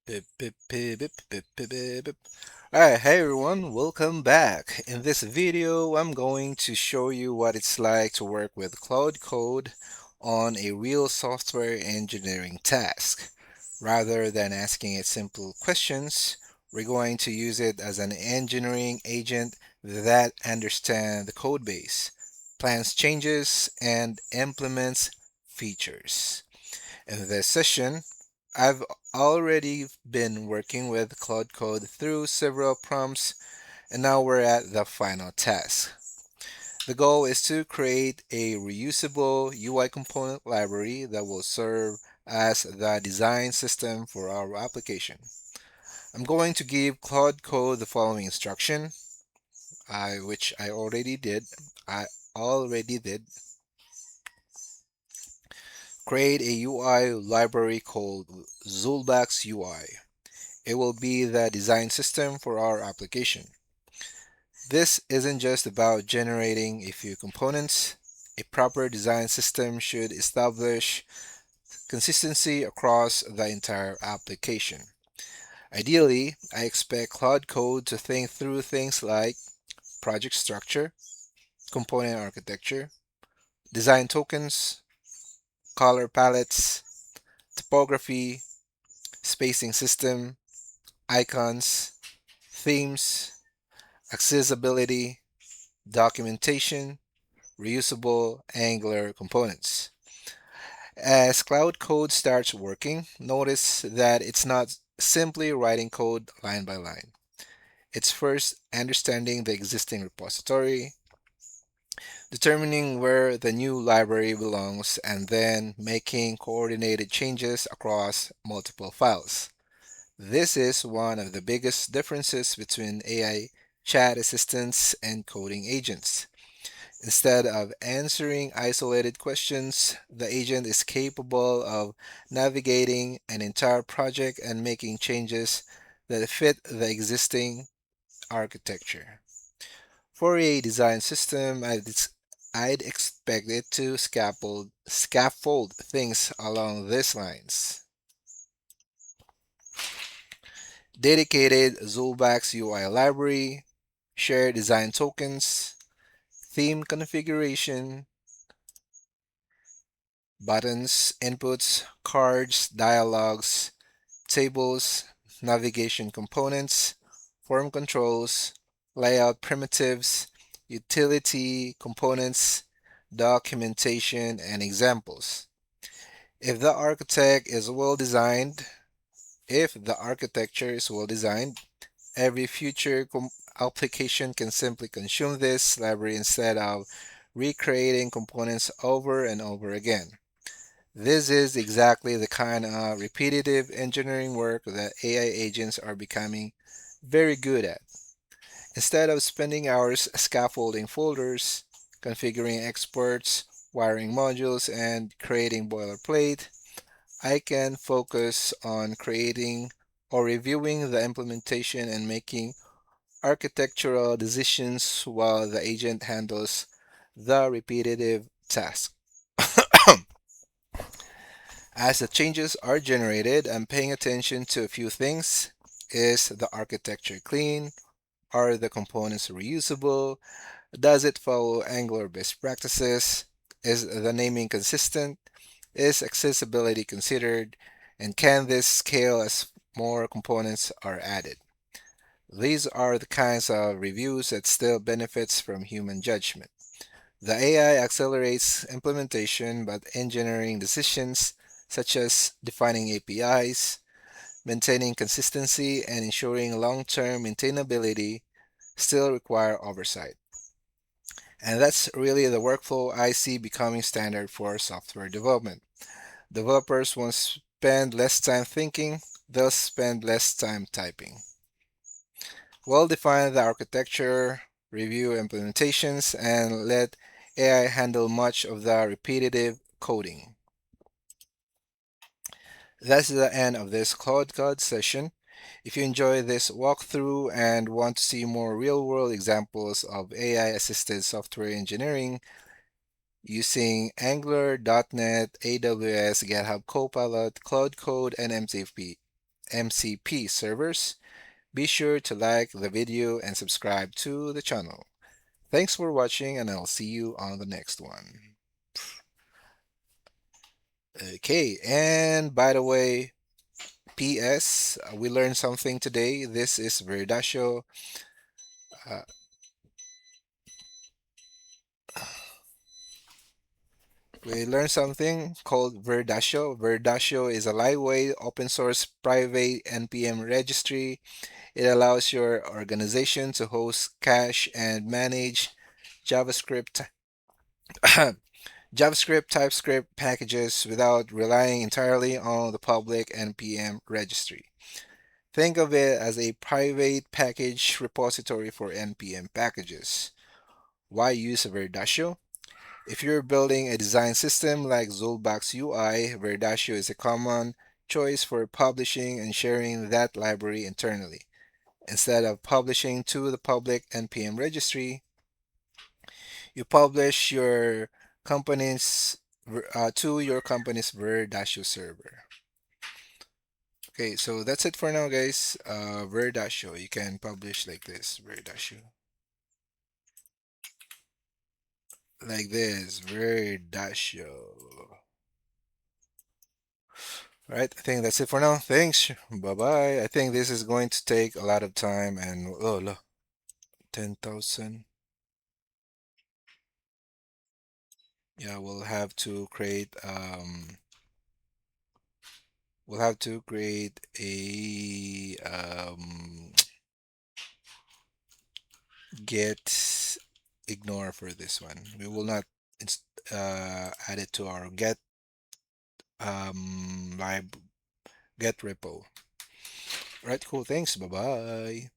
Bip, bip, bip, bip, bip, bip, bip, bip. Alright, hey everyone, welcome back. In this video, I'm going to show you what it's like to work with Cloud Code on a real software engineering task. Rather than asking it simple questions, we're going to use it as an engineering agent that understands the code base, plans changes, and implements features. In this session, I've already been working with Cloud Code through several prompts, and now we're at the final task. The goal is to create a reusable UI component library that will serve as the design system for our application. I'm going to give Cloud Code the following instruction, which I already did. I already did create a UI library called Zulbax UI. It will be the design system for our application. This isn't just about generating a few components. A proper design system should establish consistency across the entire application. Ideally, I expect Cloud Code to think through things like project structure, component architecture, design tokens, color palettes, typography, spacing system, icons, themes, accessibility, documentation, reusable Angular components. As Cloud Code starts working, notice that it's not simply writing code line by line. It's first understanding the existing repository, determining where the new library belongs, and then making coordinated changes across multiple files. This is one of the biggest differences between AI chat assistants and coding agents. Instead of answering isolated questions, the agent is capable of navigating an entire project and making changes that fit the existing architecture. For a design system, I'd expect it to scaffold things along these lines. Dedicated Zulbax UI library, shared design tokens, theme configuration, buttons, inputs, cards, dialogues, tables, navigation components, form controls, layout primitives, utility components, documentation, and examples. If the architect is well designed, if the architecture is well designed, every future application can simply consume this library instead of recreating components over and over again. This is exactly the kind of repetitive engineering work that AI agents are becoming very good at. Instead of spending hours scaffolding folders, configuring exports, wiring modules, and creating boilerplate, I can focus on creating or reviewing the implementation and making architectural decisions while the agent handles the repetitive task. As the changes are generated, I'm paying attention to a few things. Is the architecture clean? Are the components reusable? Does it follow Angular best practices? Is the naming consistent? Is accessibility considered? And can this scale as more components are added? These are the kinds of reviews that still benefits from human judgment. The AI accelerates implementation, but engineering decisions such as defining APIs, maintaining consistency, and ensuring long-term maintainability still require oversight. And that's really the workflow I see becoming standard for software development. Developers won't spend less time thinking, they'll spend less time typing. Well define the architecture, review implementations, and let AI handle much of the repetitive coding. That's the end of this Cloud Code session. If you enjoy this walkthrough and want to see more real-world examples of AI-assisted software engineering using Angular, .NET, AWS, GitHub Copilot, Cloud Code, and MCP servers. Be sure to like the video and subscribe to the channel. Thanks for watching, and I'll see you on the next one. Okay, and by the way, PS, we learned something today. This is Verdasio. Uh, we learned something called Verdasio. Verdasio is a lightweight open source private NPM registry. It allows your organization to host, cache, and manage JavaScript, JavaScript, TypeScript packages without relying entirely on the public NPM registry. Think of it as a private package repository for NPM packages. Why use Verdasio? If you're building a design system like Zulbox UI, Verdasio is a common choice for publishing and sharing that library internally. Instead of publishing to the public NPM registry, you publish your company's to your company's Verdasio server. Okay, so that's it for now, guys. Verdasio, you can publish like this, Verdasio, like this, Verdasio. All right, I think that's it for now. Thanks. Bye bye. I think this is going to take a lot of time, and oh look, 10,000. Yeah, we'll have to create a get ignore for this one. We will not add it to our lib get repo. Right, cool. Thanks. Bye bye.